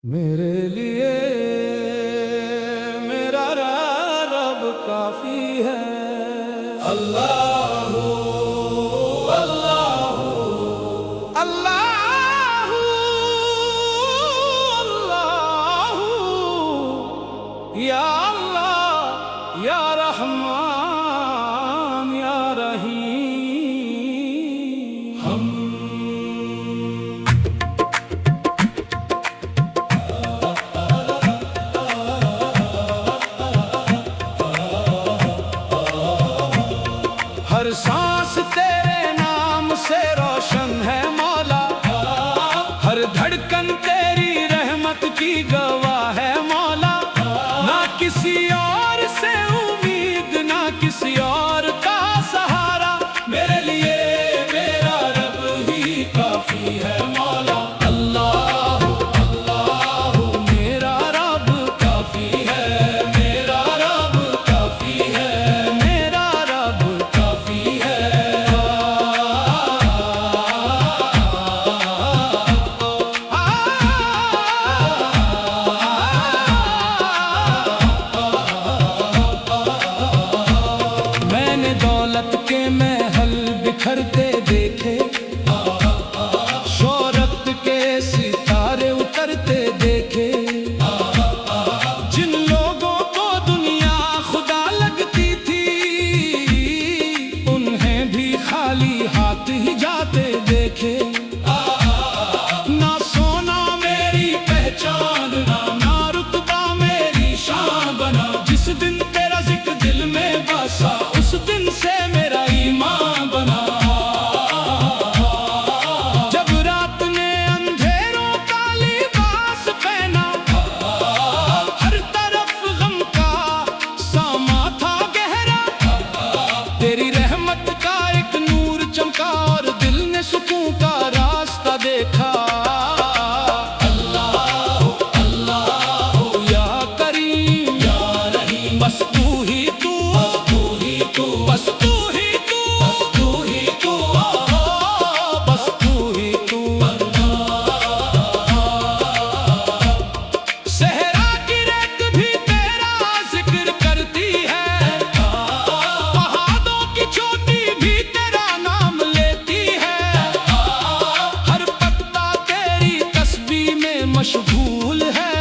मेरे लिए मेरा रब काफी है। अल्लाह अल्लाह अल्लाह अल्लाह या अल्लाह या रहमान या रहीम। हर सांस तेरे नाम से रोशन है मौला, हर धड़कन तेरी रहमत की गवाह है मौला। ना किसी और से उम्मीद, ना किसी और का सहारा, मेरे लिए मेरा रब ही काफी है मौला। अल्लाह अल्लाह मेरा रब काफी है, मेरा रब काफी है, मेरा रब काफी है। मैंने दौलत के महल बिखरते देखे, शोहरत के सितारे उतरते देखे। जिन लोगों को दुनिया खुदा लगती थी, उन्हें भी खाली हाथ ही जाते देखे। ना सोना मेरी पहचान, ना रुतबा मेरी शान बना। जिस दिन तेरा जिक्र दिल में बसा, उस दिन से मेरा ईमान बना। जब रात ने अंधेरों का लिबास पहना, हर तरफ गम का सामा था गहरा। तेरी रहमत का एक नूर चमका और दिल ने सुकून का रास्ता देखा। अल्लाह अल्लाह या करीम या रहीम, बस तू ही तू, बस तू ही तू, बस तू ही तू, बस तू ही तू। सहरा की रेत भी तेरा जिक्र करती है, पहाड़ों की चोटी भी तेरा नाम लेती है। हर पत्ता तेरी तस्बीह में मशगूल है,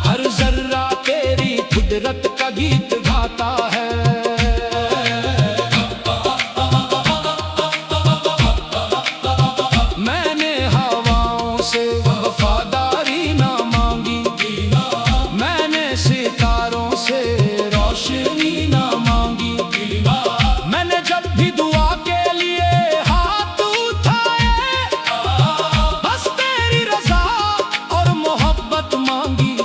हर जर्रा तेरी कुदरत का गीत गाता है। मैंने हवाओं से वफादारी ना मांगी, मैंने सितारों से रोशनी ना मांगी। मैंने जब भी दुआ के लिए हाथ उठाए, बस तेरी रजा और मोहब्बत मांगी।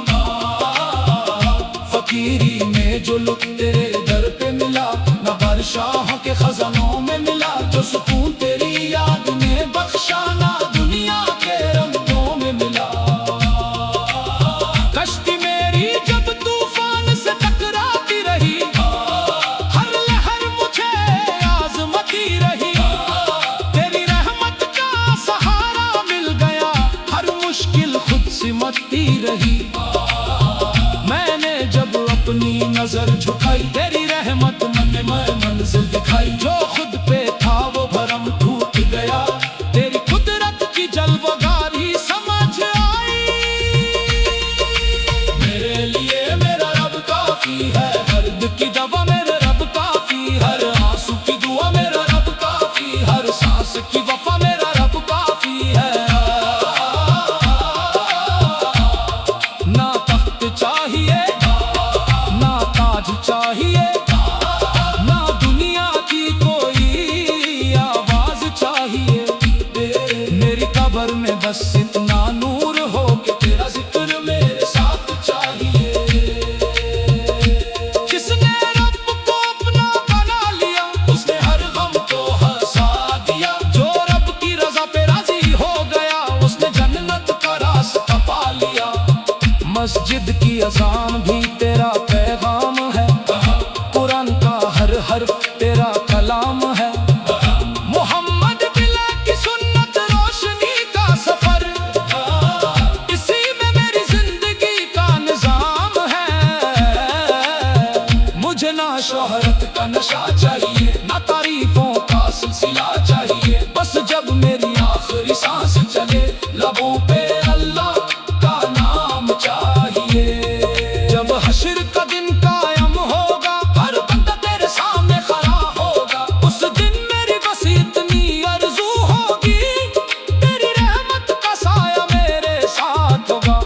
फकीरी में जो लुत्फ तेरे दर पे मिला, न बादशाहों के खजानों में मिला। जो सुकून तेरी याद ने बख्शा, ना दुनिया के रंगों में मिला। कश्ती मेरी जब तूफान से टकराती रही, हर लहर मुझे आजमती रही। तेरी रहमत का सहारा मिल गया, हर मुश्किल खुद सिमटती रही। मैंने जब अपनी नजर झुकाई, तेरी रहमत ने मंजिल दिखाई। जो खुद पे था वो भरम टूट गया, तेरी कुदरत की जलवगारी समझ आई। मेरे लिए मेरा रब काफी है, दर्द की दवा मेरे रब काफी, हर आंसू की दुआ मेरा रब काफी, हर सांस की वफा मेरा रब काफी है। ना तख्त चाहिए, ना ताज चाहिए, ना दुनिया की कोई आवाज चाहिए। मेरी कब्र में बस इतना नूर हो कि तेरा जिक्र मेरे साथ चाहिए। जिसने रब को अपना बना लिया, उसने हर गम को हंसा दिया। जो रब की रजा पे राजी हो गया, उसने जन्नत का रास्ता पा लिया। मस्जिद की अजान भी तेरा पैगाम है, कुरान का हर हर्फ तेरा कलाम है। मोहम्मद बिला की सुन्नत रोशनी का सफर, हमेशा चाहिए, ना तारीफों का सिलसिला चाहिए। बस जब मेरी आखिरी सांस चले, लबों पे अल्लाह का नाम चाहिए। जब हश्र का दिन कायम होगा, हर बंदा तेरे सामने खड़ा होगा, उस दिन मेरी बस इतनी आरज़ू होगी, तेरी रहमत का साया मेरे साथ होगा।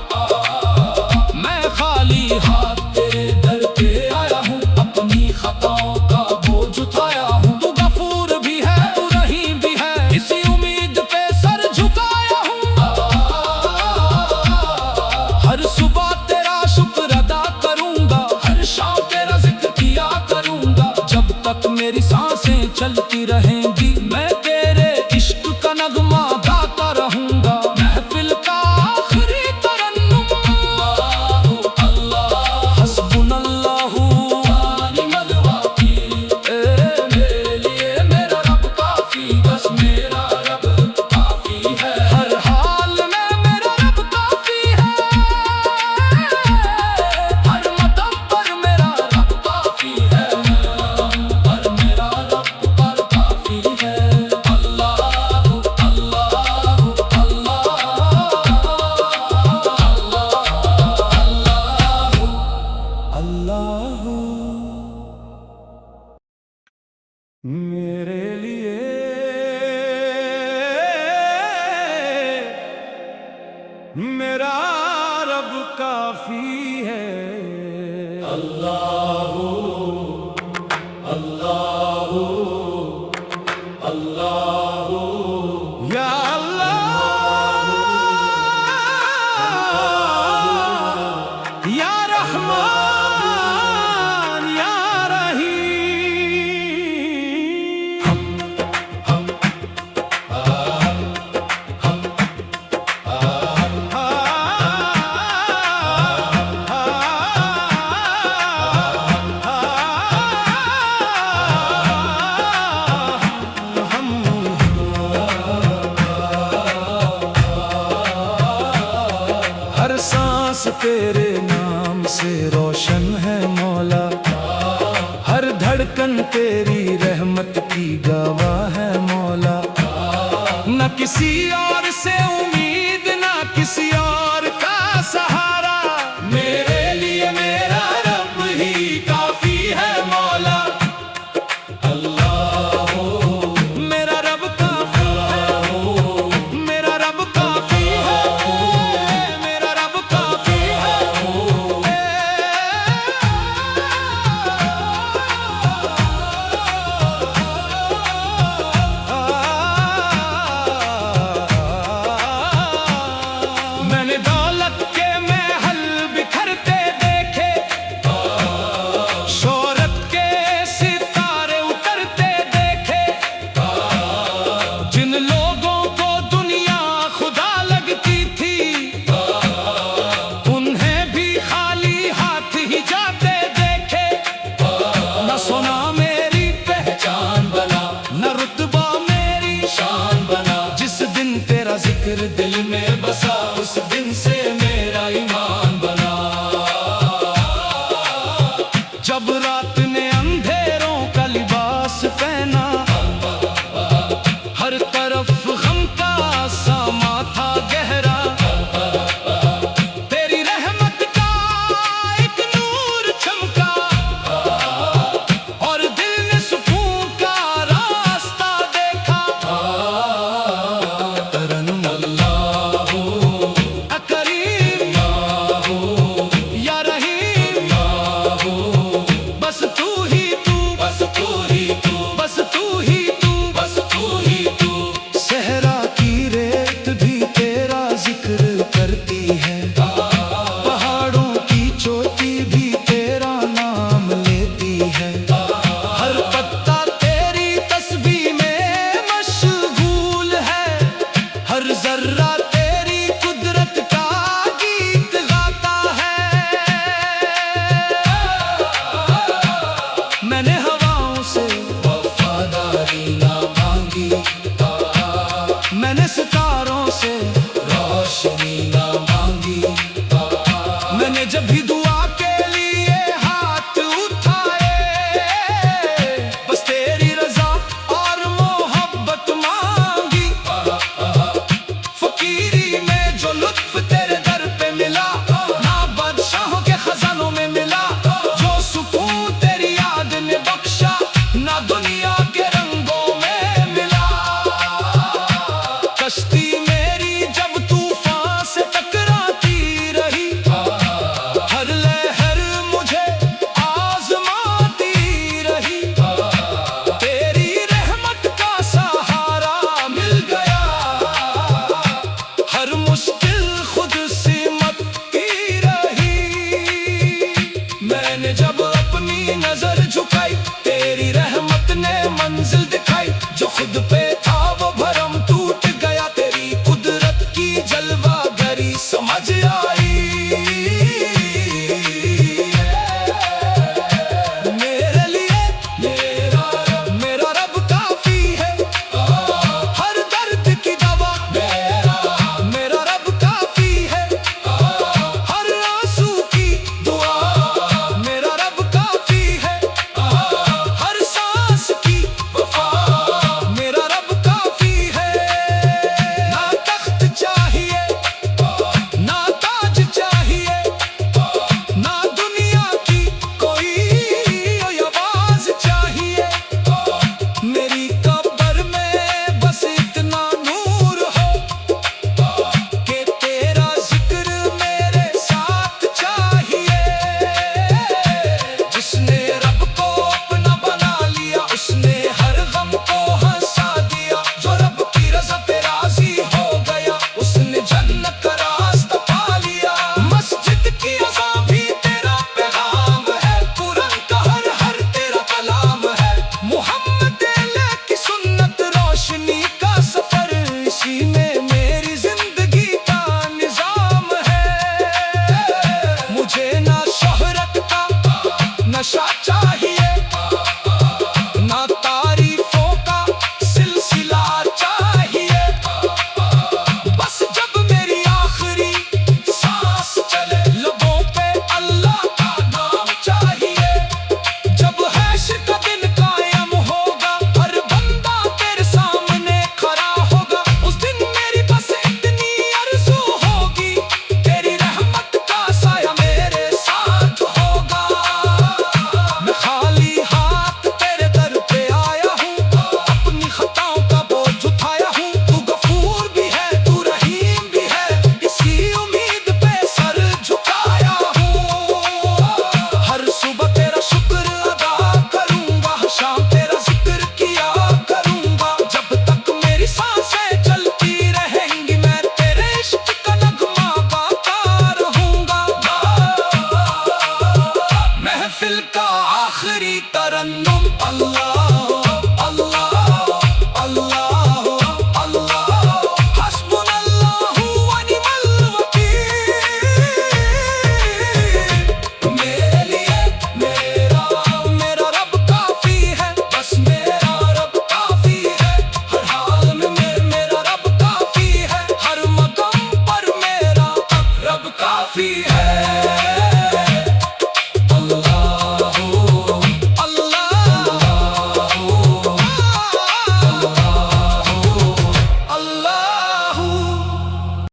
मैं खाली हाथ तेरे दर पे आया हूँ, अपनी खताओं का बोझ उठाया हूँ। तू गफूर भी है, तू रहीम भी है, इसी उम्मीद पे सर झुकाया हूँ। हर सुबह तेरा शुक्र अदा करूँगा, हर शाम तेरा जिक्र किया करूँगा। जब तक मेरी सांसें चलती रहेंगी, मैं तेरे इश्क का नगमा गाता रहूँगा। महफिल का आखिरी तरन्नुम हस्बुनल्लाहु व निअल वकील। मेरे लिए मेरा रब काफी, बस मेरा रब काफी है। हर हाल में मेरा रब काफी है, हर मदम पर मेरा रब काफी है, पर मेरा रब पर काफी है। अल्लाहु अल्लाहु अल्लाहु मेरे लिए मेरा रब काफी है। अल्लाहु अल्लाहु अल्लाहु या अल्लाह या रहमान या रहीम। हर सांस तेरे नाम से रोशन है मौला, हर धड़कन तेरी रहमत की गवाह है मौला। न किसी और से उम्मीद, न किसी और का सहारा, मेरे लिए मेरा रब ही काफी है मौला। मेरा रब काफी है, मेरा रब काफी है, मेरा रब काफी है। मैंने दौलत के महल बिखरते देखे, शोहरत के सितारे उतरते देखे। जिन लोगों को दुनिया खुदा लगती थी, उन्हें भी खाली हाथ ही जाते देखे। न सोना मेरी पहचान बना, न रुतबा मेरी शान बना, जिस दिन तेरा जिक्र दिल में